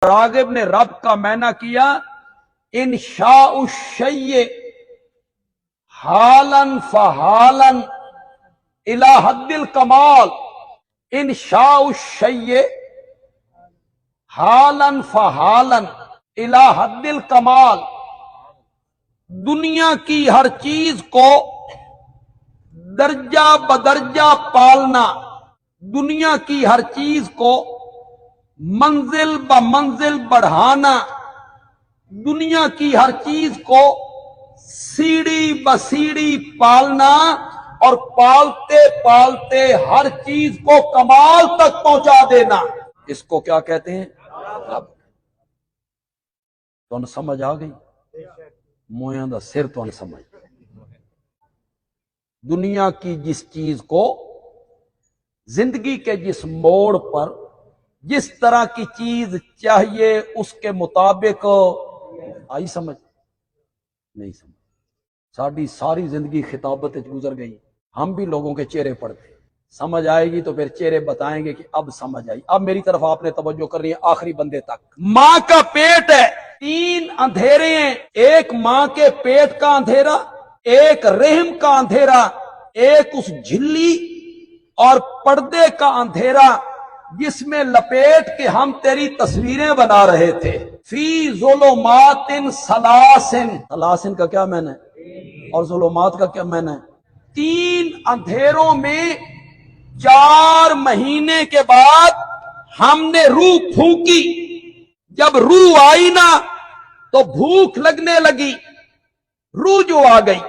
راغب نے رب کا معنی کیا انشاء الشیء حالن فحالن الی حد الکمال، انشاء الشیء حالن فحالن الی حد الکمال، دنیا کی ہر چیز کو درجہ بدرجہ پالنا، دنیا کی ہر چیز کو منزل بمنزل بڑھانا، دنیا کی ہر چیز کو سیڑھی بسیڑھی پالنا، اور پالتے پالتے ہر چیز کو کمال تک پہنچا دینا، اس کو کیا کہتے ہیں؟ رب۔ تو سمجھ آ گئی؟ مویاں دا سر تو سمجھ۔ دنیا کی جس چیز کو زندگی کے جس موڑ پر جس طرح کی چیز چاہیے اس کے مطابق آئی سمجھ؟ نہیں سمجھ۔ ساری ساری زندگی خطابت گزر گئی، ہم بھی لوگوں کے چہرے پڑھتے، سمجھ آئے گی تو پھر چہرے بتائیں گے کہ اب سمجھ آئی۔ اب میری طرف آپ نے توجہ کرنی ہے آخری بندے تک۔ ماں کا پیٹ ہے، تین اندھیرے ہیں، ایک ماں کے پیٹ کا اندھیرا، ایک رحم کا اندھیرا، ایک اس جھلی اور پردے کا اندھیرا جس میں لپیٹ کے ہم تیری تصویریں بنا رہے تھے۔ فی ظلمات ثلاثن، ثلاثن کا کیا معنی ہے اور ظلمات کا کیا معنی ہے؟ تین اندھیروں میں 4 مہینے کے بعد ہم نے روح پھونکی، جب روح آئی نا تو بھوک لگنے لگی، روح جو آ گئی،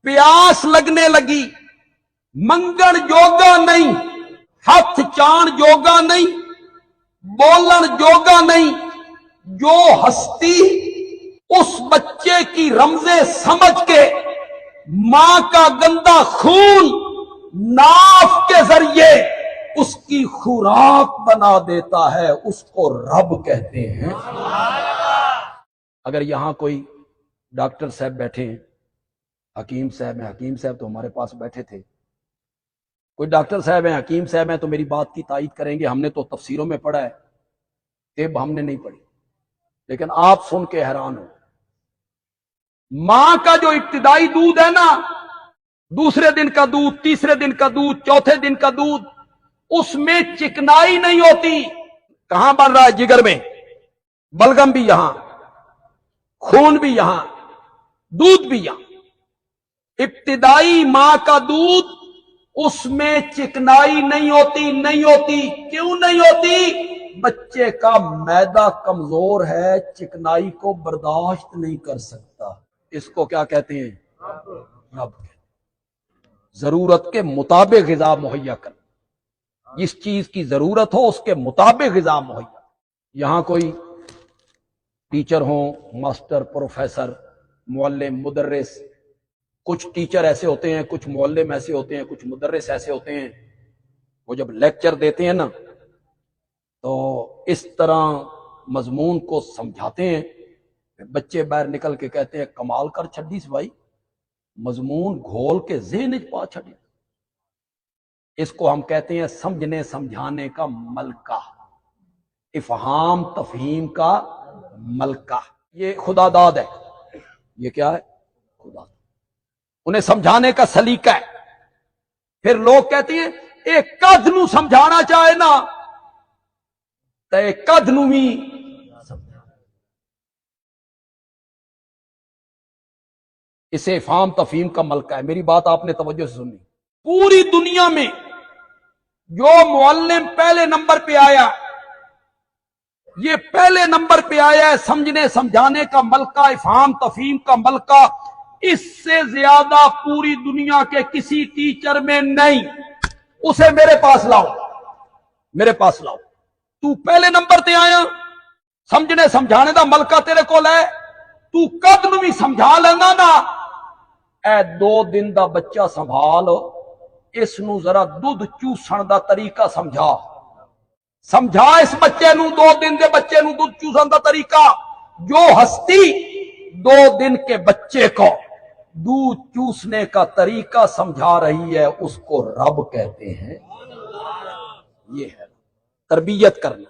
پیاس لگنے لگی، منگن جوگا نہیں، ہاتھ چان جوگا نہیں، بولن جوگا نہیں، جو ہستی اس بچے کی رمزیں سمجھ کے ماں کا گندا خون ناف کے ذریعے اس کی خوراک بنا دیتا ہے، اس کو رب کہتے ہیں۔ اگر یہاں کوئی ڈاکٹر صاحب بیٹھے ہیں، حکیم صاحب ہیں، حکیم صاحب تو ہمارے پاس بیٹھے تھے، کوئی ڈاکٹر صاحب ہیں، حکیم صاحب ہیں تو میری بات کی تائید کریں گے، ہم نے تو تفسیروں میں پڑھا ہے، طب ہم نے نہیں پڑھی، لیکن آپ سن کے حیران ہو۔ ماں کا جو ابتدائی دودھ ہے نا، دوسرے دن کا دودھ، تیسرے دن کا دودھ، چوتھے دن کا دودھ، اس میں چکنائی نہیں ہوتی۔ کہاں بن رہا ہے؟ جگر میں، بلغم بھی یہاں، خون بھی یہاں، دودھ بھی یہاں۔ ابتدائی ماں کا دودھ، اس میں چکنائی نہیں ہوتی، نہیں ہوتی۔ کیوں نہیں ہوتی؟ بچے کا معدہ کمزور ہے، چکنائی کو برداشت نہیں کر سکتا۔ اس کو کیا کہتے ہیں؟ رب۔ ضرورت کے مطابق غذا مہیا کر، جس چیز کی ضرورت ہو اس کے مطابق غذا مہیا۔ یہاں کوئی ٹیچر ہوں، ماسٹر، پروفیسر، معلم، مدرس، کچھ ٹیچر ایسے ہوتے ہیں، کچھ معلم ایسے ہوتے ہیں، کچھ مدرس ایسے ہوتے ہیں، وہ جب لیکچر دیتے ہیں نا تو اس طرح مضمون کو سمجھاتے ہیں، بچے باہر نکل کے کہتے ہیں کمال کر چھڈی سے بھائی، مضمون گھول کے ذہن پا چھڈی۔ اس کو ہم کہتے ہیں سمجھنے سمجھانے کا ملکہ، افہام تفہیم کا ملکہ۔ یہ خدا داد ہے، یہ کیا ہے؟ خدا داد، انہیں سمجھانے کا سلیقہ ہے۔ پھر لوگ کہتے ہیں ایک کدھ نو سمجھانا چاہے نا تو ایک کدھ نو بھی اسے افہام تفہیم کا ملکہ ہے۔ میری بات آپ نے توجہ سے سنی۔ پوری دنیا میں جو معلم پہلے نمبر پہ آیا، یہ پہلے نمبر پہ آیا ہے سمجھنے سمجھانے کا ملکہ، افہام تفہیم کا ملکہ، اس سے زیادہ پوری دنیا کے کسی ٹیچر میں نہیں۔ اسے میرے پاس لاؤ، میرے پاس لاؤ۔ تو پہلے نمبر پہ آیا، سمجھنے سمجھانے دا ملکہ تیرے کو لے، تو کد نو بھی سمجھا لینا نا، اے 2 دن دا بچہ سنبھال، اس نو ذرا دودھ چوسن دا طریقہ سمجھا، سمجھا اس بچے نو، 2 دن دے بچے نو دودھ چوسن دا طریقہ۔ جو ہستی 2 دن کے بچے کو دودھ چوسنے کا طریقہ سمجھا رہی ہے، اس کو رب کہتے ہیں۔ یہ ہے تربیت کرنا۔